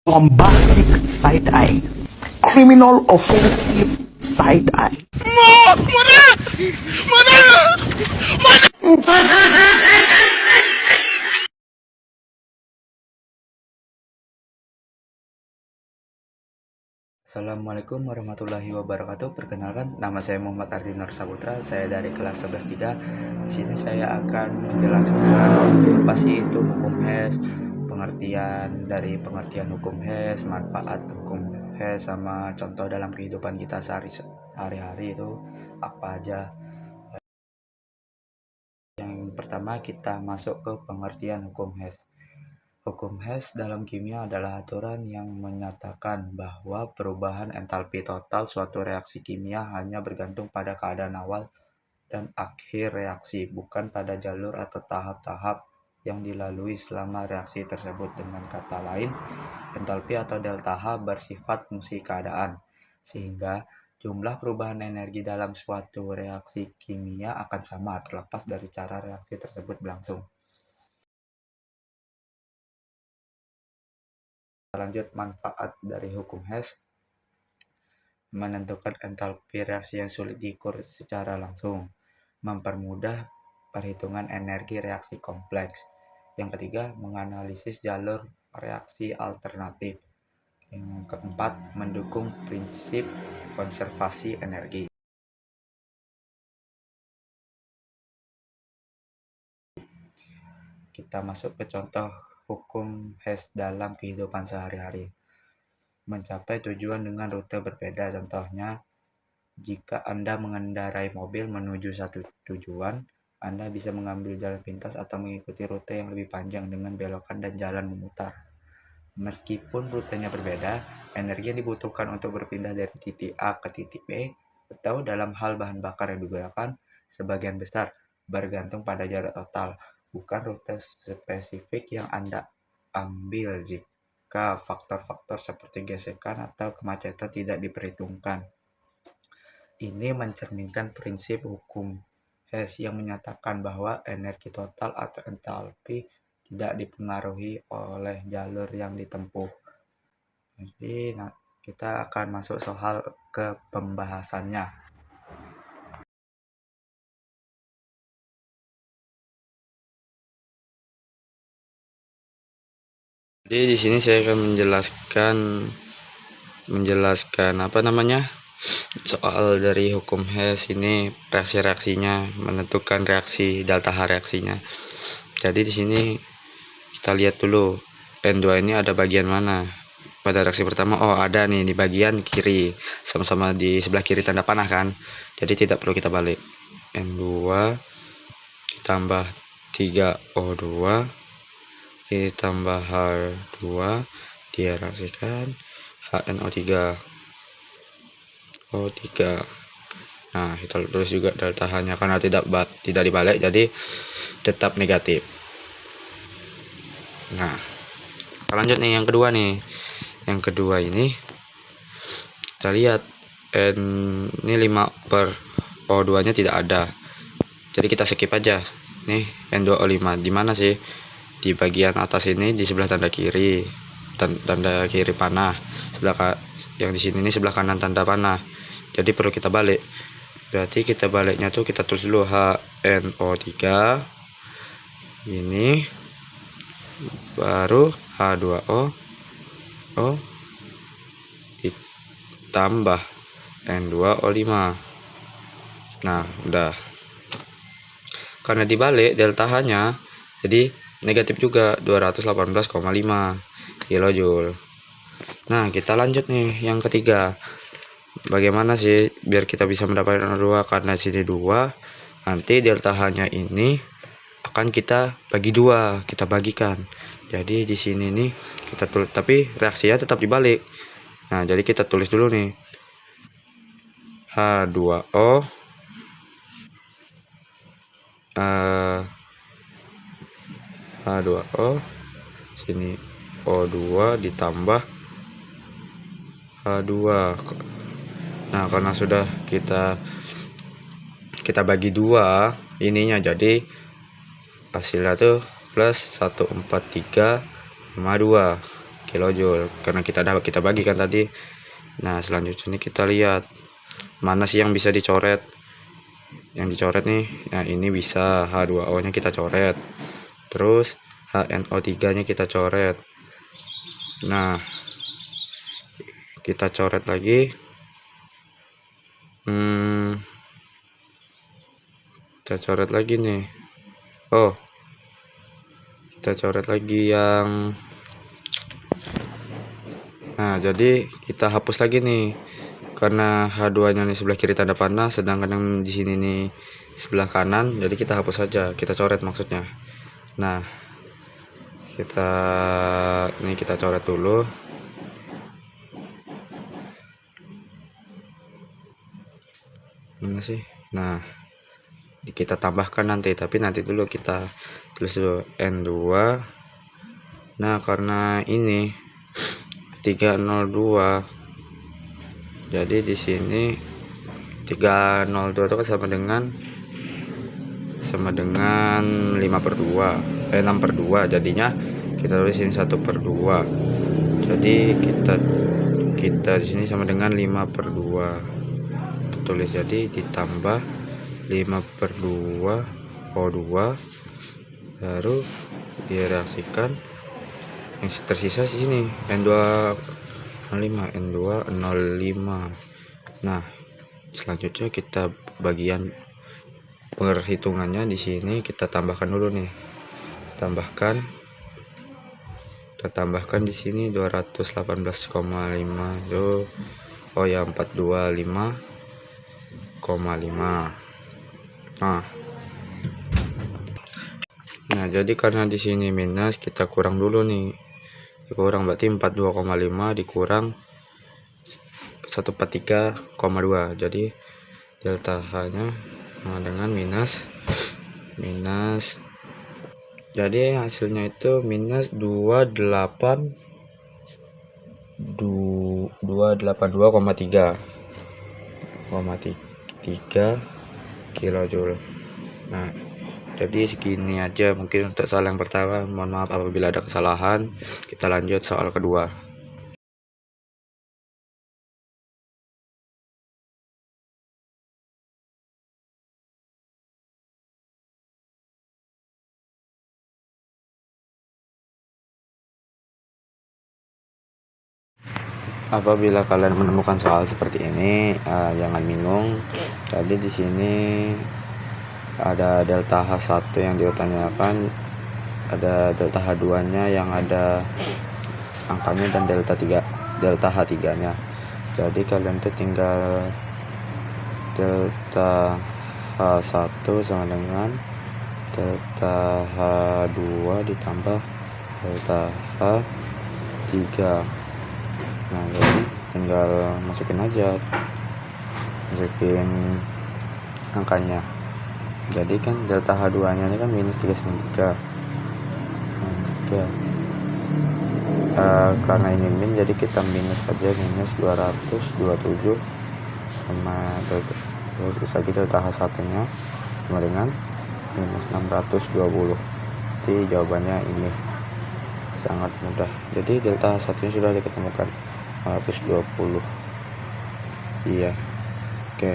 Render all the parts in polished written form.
bombastic side eye, criminal offensive side eye. Assalamualaikum warahmatullahi wabarakatuh. Perkenalkan, nama saya Muhammad Ardi Nur Saputra. Saya dari kelas 11-3. Di sini saya akan menjelaskan apa sih itu hukum HES, pengertian hukum HES, manfaat hukum HES, sama contoh dalam kehidupan kita sehari-hari itu apa aja. Yang pertama kita masuk ke pengertian hukum HES. Hukum HES dalam kimia adalah aturan yang menyatakan bahwa perubahan entalpi total suatu reaksi kimia hanya bergantung pada keadaan awal dan akhir reaksi, bukan pada jalur atau tahap-tahap yang dilalui selama reaksi tersebut. Dengan kata lain, entalpi atau delta H bersifat fungsi keadaan, sehingga jumlah perubahan energi dalam suatu reaksi kimia akan sama terlepas dari cara reaksi tersebut berlangsung. Lanjut, manfaat dari hukum HES: menentukan entalpi reaksi yang sulit diukur secara langsung, mempermudah perhitungan energi reaksi kompleks. Yang ketiga, menganalisis jalur reaksi alternatif. Yang keempat, mendukung prinsip konservasi energi. Kita masuk ke contoh hukum HES dalam kehidupan sehari-hari. Mencapai tujuan dengan rute berbeda. Contohnya, jika Anda mengendarai mobil menuju satu tujuan, Anda bisa mengambil jalan pintas atau mengikuti rute yang lebih panjang dengan belokan dan jalan memutar. Meskipun rutenya berbeda, energi yang dibutuhkan untuk berpindah dari titik A ke titik B atau dalam hal bahan bakar yang digunakan sebagian besar bergantung pada jarak total, bukan rute spesifik yang Anda ambil jika faktor-faktor seperti gesekan atau kemacetan tidak diperhitungkan. Ini mencerminkan prinsip hukum HES yang menyatakan bahwa energi total atau entalpi tidak dipengaruhi oleh jalur yang ditempuh. Jadi kita akan masuk soal ke pembahasannya. Jadi di sini saya akan menjelaskan soal dari hukum HES ini, reaksi-reaksinya, menentukan reaksi delta H reaksinya. Jadi di sini kita lihat dulu N2 ini ada bagian mana. Pada reaksi pertama, ada nih di bagian kiri, sama-sama di sebelah kiri tanda panah kan. Jadi tidak perlu kita balik. N2 ditambah 3O2 ditambah H2 direaksikan HNO3 O3. Nah, kita tulis juga delta H-nya karena tidak dibalik, jadi tetap negatif. Nah, kita lanjut nih yang kedua nih. Yang kedua ini kita lihat ini 5 per O2 nya tidak ada, jadi kita skip aja nih. N2O5 di mana sih? Di bagian atas ini, di sebelah tanda kiri, tanda kiri panah, yang di sini ini sebelah kanan tanda panah, jadi perlu kita balik. Berarti kita baliknya tuh kita tulis dulu HNO3 ini, baru H2O ditambah N2O5. Nah, udah. Karena dibalik delta H-nya jadi negatif juga, 218,5 kilojoule. Nah, kita lanjut nih yang ketiga. Bagaimana sih biar kita bisa mendapatkan N2? Karena sini 2, nanti delta H-nya ini akan kita bagi 2, kita bagikan. Jadi di sini nih kita tulis, tapi reaksinya tetap dibalik. Nah, jadi kita tulis dulu nih H2O H2O sini O2 ditambah H2. Nah, karena sudah kita bagi 2 ininya, jadi hasilnya tuh plus 143,52 kilojoule karena kita bagikan tadi. Nah, selanjutnya nih kita lihat mana sih yang bisa dicoret. Yang dicoret nih, nah ini bisa H2O nya kita coret, terus HNO3 nya kita coret. Nah, kita coret lagi, kita coret lagi nih. Oh, kita coret lagi yang, nah jadi kita hapus lagi nih karena H2 nya nih sebelah kiri tanda panah, sedangkan yang di sini nih sebelah kanan, jadi kita hapus saja, kita coret maksudnya. Nah, kita coret dulu. Mana sih? Nah, kita tambahkan nanti, tapi nanti dulu kita tulis dulu N2. Nah, karena ini 302, jadi di sini 302 itu kan sama dengan 5/2, 6/2, jadinya kita tulis ini 1/2. Jadi kita di sini sama dengan 5/2. Tulis jadi ditambah 5/2 O2, baru direaksikan yang tersisa di sini N205. Nah, selanjutnya kita bagian perhitungannya di sini kita tambahkan dulu nih. Kita tambahkan di sini 218,5 itu, oh ya 425,5. Nah, jadi karena di sini minus, kita kurang dulu nih. Kurang berarti 42,5 dikurang 143,2. Jadi delta H-nya dengan minus. Jadi hasilnya itu minus 282,3 kilojoule. Nah, jadi segini aja mungkin untuk soal yang pertama. Mohon maaf apabila ada kesalahan. Kita lanjut soal kedua. Apabila kalian menemukan soal seperti ini, jangan bingung. Jadi di sini ada delta H1 yang ditanyakan, ada delta H2-nya yang ada angkanya, dan delta H3-nya. Jadi kalian tuh tinggal delta H1 sama dengan delta H2 ditambah delta H3. Nah, jadi tinggal masukin angkanya. Jadi kan delta H2 nya ini kan minus 393. Karena ini min, jadi kita minus saja, minus 227 sama delta, terus lagi delta H1 nya sama dengan minus 620. Jadi jawabannya ini sangat mudah. Jadi delta H1 nya sudah diketemukan 120. Iya, oke.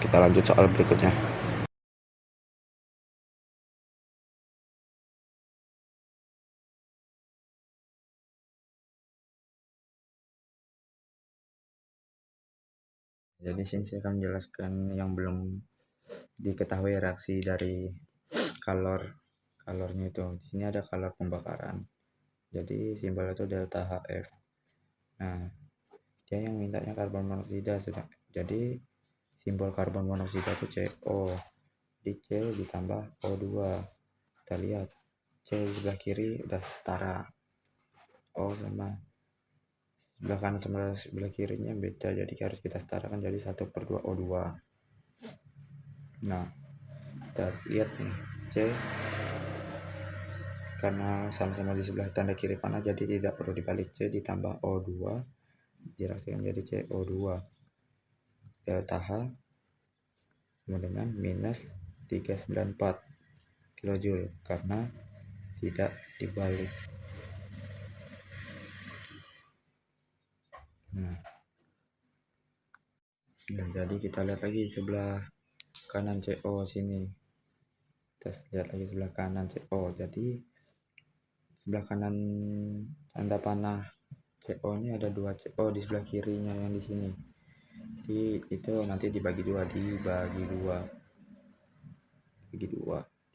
Kita lanjut soal berikutnya. Jadi sini saya akan menjelaskan yang belum diketahui reaksi dari kalornya itu. Di sini ada kalor pembakaran. Jadi simbol itu delta HF. Nah, dia yang mintanya karbon monoksida. Jadi simbol karbon monoksida itu CO. Di C ditambah O2. Kita lihat C di sebelah kiri udah setara. O sama sebelah kanan sama sebelah kirinya beda, jadi harus kita setarakan jadi 1/2 O2. Nah, kita lihat nih, C karena sama-sama di sebelah tanda kiri panah, jadi tidak perlu dibalik. C ditambah O2 dirasakan jadi CO2. Delta H sama dengan minus 394 kilojoule karena tidak dibalik. Nah, jadi kita lihat lagi sebelah kanan CO sini. Kita lihat lagi sebelah kanan CO. Jadi sebelah kanan tanda panah CO ini ada 2 CO di sebelah kirinya yang di sini. Jadi itu nanti dibagi dua.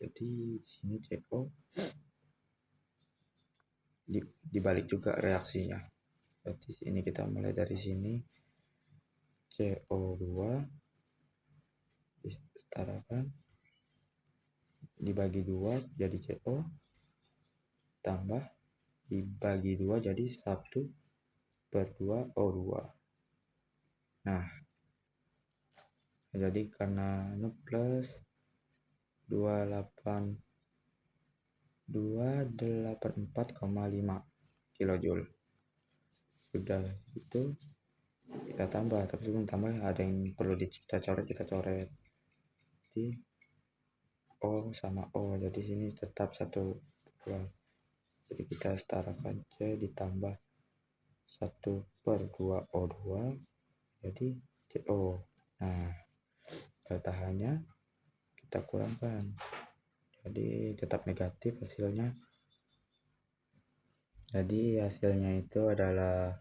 Jadi di sini CO dibalik juga reaksinya. Jadi ini kita mulai dari sini, CO2 disetarakan dibagi 2 jadi CO, tambah dibagi 2 jadi 1/2 O2. Nah, jadi karena ini plus 284,5 kilojoule. Sudah itu kita tambah, tapi sebelum tambah ada yang perlu kita coret. Jadi O sama O, jadi sini tetap 1/2. Jadi kita setarakan C ditambah 1/2 O2 jadi CO. Nah, delta-nya kita kurangkan, jadi tetap negatif hasilnya. Jadi hasilnya itu adalah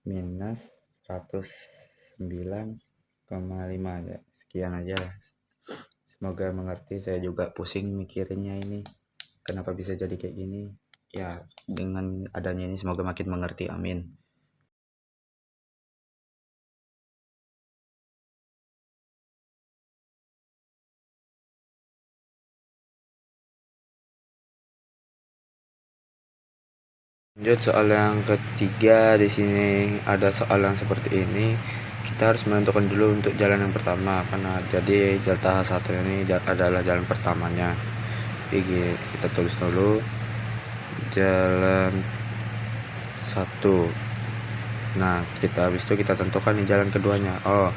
minus 109,5 ya. Sekian aja, semoga mengerti. Saya juga pusing mikirinnya ini, kenapa bisa jadi kayak gini ya. Dengan adanya ini semoga makin mengerti, amin. Lanjut soal yang ketiga. Di sini ada soal yang seperti ini. Kita harus menentukan dulu untuk jalan yang pertama, karena jadi delta H1 ini adalah jalan pertamanya. Jadi kita tulis dulu jalan 1. Nah, kita habis itu kita tentukan nih jalan keduanya. Oh,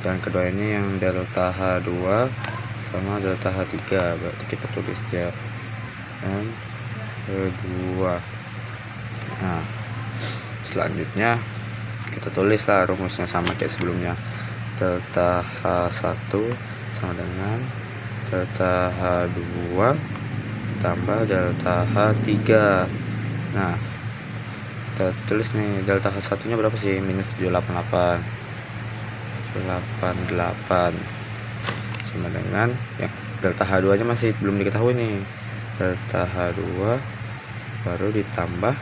jalan kedua ini yang delta H2 sama delta H3. Berarti kita tulis jalan kedua. Nah, selanjutnya kita tulislah rumusnya sama kayak sebelumnya. Delta H1 sama dengan delta H2 tambah delta H3. Nah, kita tulis nih delta H1 nya berapa sih? Minus 788 sama dengan ya, delta H2 nya masih belum diketahui nih. Delta H2 baru ditambah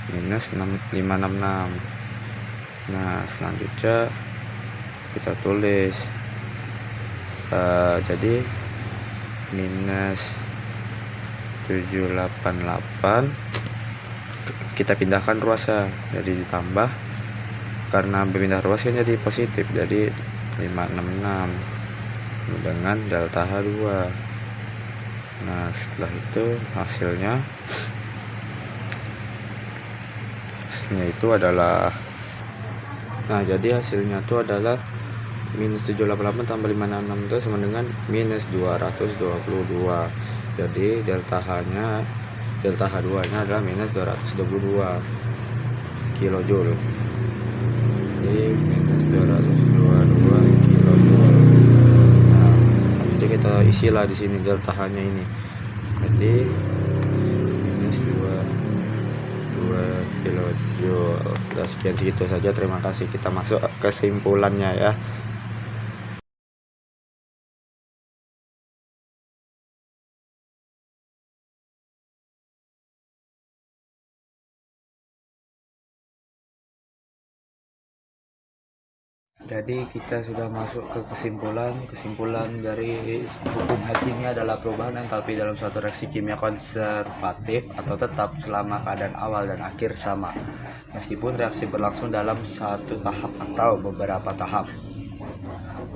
minus 566. Nah, selanjutnya kita tulis jadi minus 788 kita pindahkan ruasnya, jadi ditambah, karena berpindah ruas kan jadi positif, jadi 566 dengan delta H2. Nah, setelah itu hasilnya itu adalah, nah jadi hasilnya itu adalah minus 788 tambah 566 itu sama dengan minus 222. Jadi delta H2 nya adalah minus 222 kilojoule. Jadi minus 222 kilojoule. Nah, nanti kita isilah di sini delta H nya ini. Jadi minus 2 kilojoule. Udah sekian segitu saja, terima kasih. Kita masuk kesimpulannya ya. Jadi kita sudah masuk ke kesimpulan dari hukum Hess ini adalah perubahan entalpi dalam suatu reaksi kimia konservatif atau tetap selama keadaan awal dan akhir sama, meskipun reaksi berlangsung dalam satu tahap atau beberapa tahap.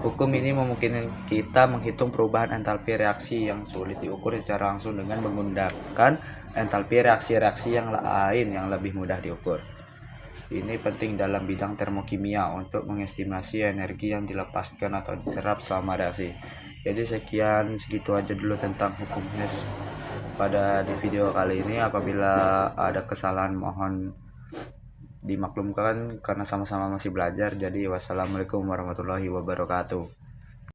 Hukum ini memungkinkan kita menghitung perubahan entalpi reaksi yang sulit diukur secara langsung dengan menggunakan entalpi reaksi-reaksi yang lain yang lebih mudah diukur. Ini penting dalam bidang termokimia untuk mengestimasi energi yang dilepaskan atau diserap selama reaksi. Jadi sekian segitu aja dulu tentang hukum Hess. pada di video kali ini. Apabila ada kesalahan mohon dimaklumkan karena sama-sama masih belajar. Jadi wassalamualaikum warahmatullahi wabarakatuh.